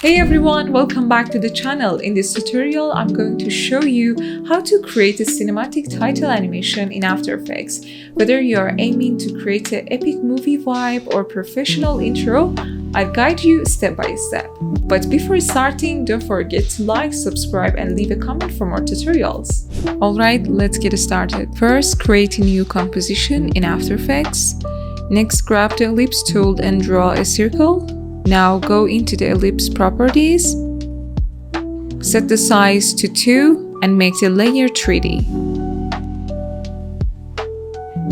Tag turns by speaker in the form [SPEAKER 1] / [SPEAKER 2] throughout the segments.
[SPEAKER 1] Hey everyone, welcome back to the channel. In this tutorial, I'm going to show you how to create a cinematic title animation in After Effects. Whether you are aiming to create an epic movie vibe or professional intro, I'll guide you step by step. But before starting, don't forget to like, subscribe, and leave a comment for more tutorials. Alright, let's get started. First, create a new composition in After Effects. Next, grab the ellipse tool and draw a circle. Now go into the ellipse properties, set the size to 2 and make the layer 3D.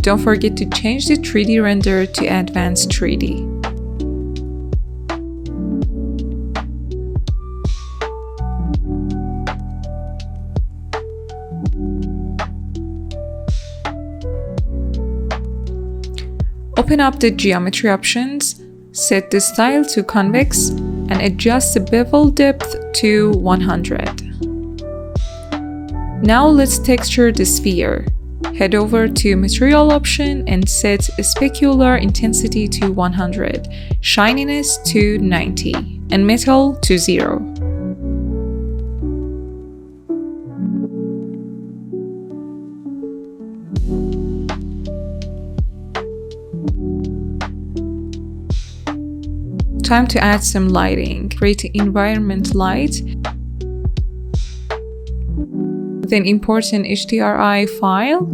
[SPEAKER 1] Don't forget to change the 3D render to advanced 3D. Open up the geometry options. Set the style to convex and adjust the bevel depth to 100. Now let's texture the sphere. Head over to material option and set specular intensity to 100, shininess to 90, and metal to 0. Time to add some lighting. Create an environment light. Then import an HDRI file.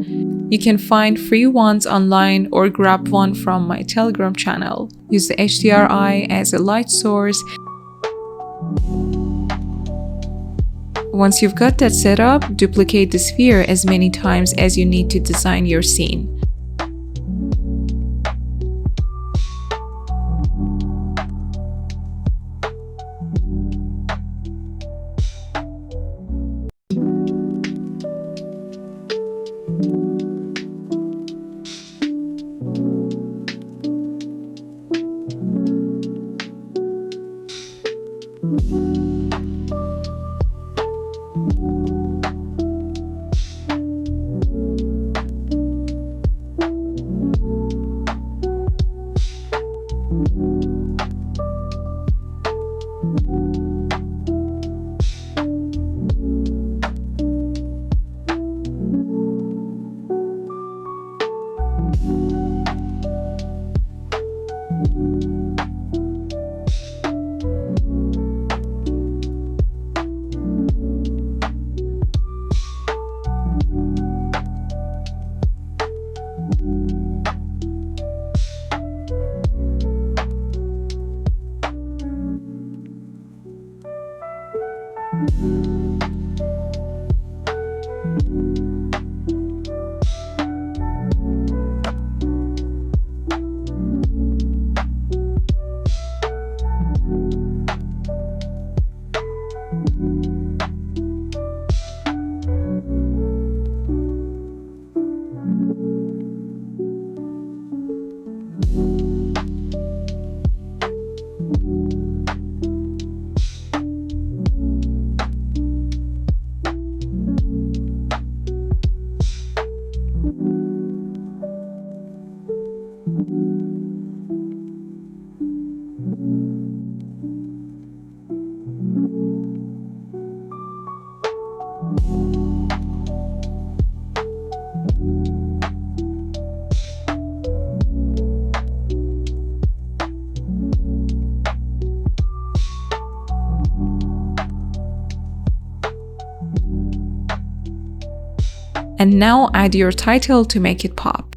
[SPEAKER 1] You can find free ones online or grab one from my Telegram channel. Use the HDRI as a light source. Once you've got that set up, duplicate the sphere as many times as you need to design your scene. And now add your title to make it pop.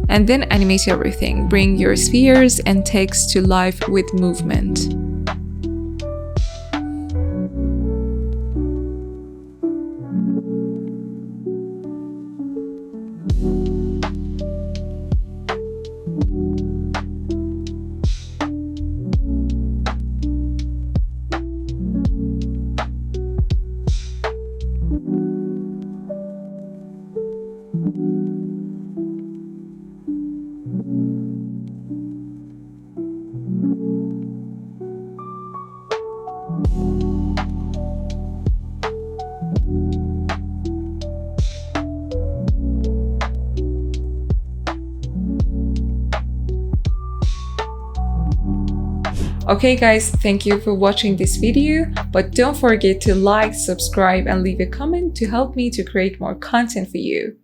[SPEAKER 1] And then animate everything. Bring your spheres and text to life with movement. Okay guys, thank you for watching this video, but don't forget to like, subscribe and leave a comment to help me to create more content for you.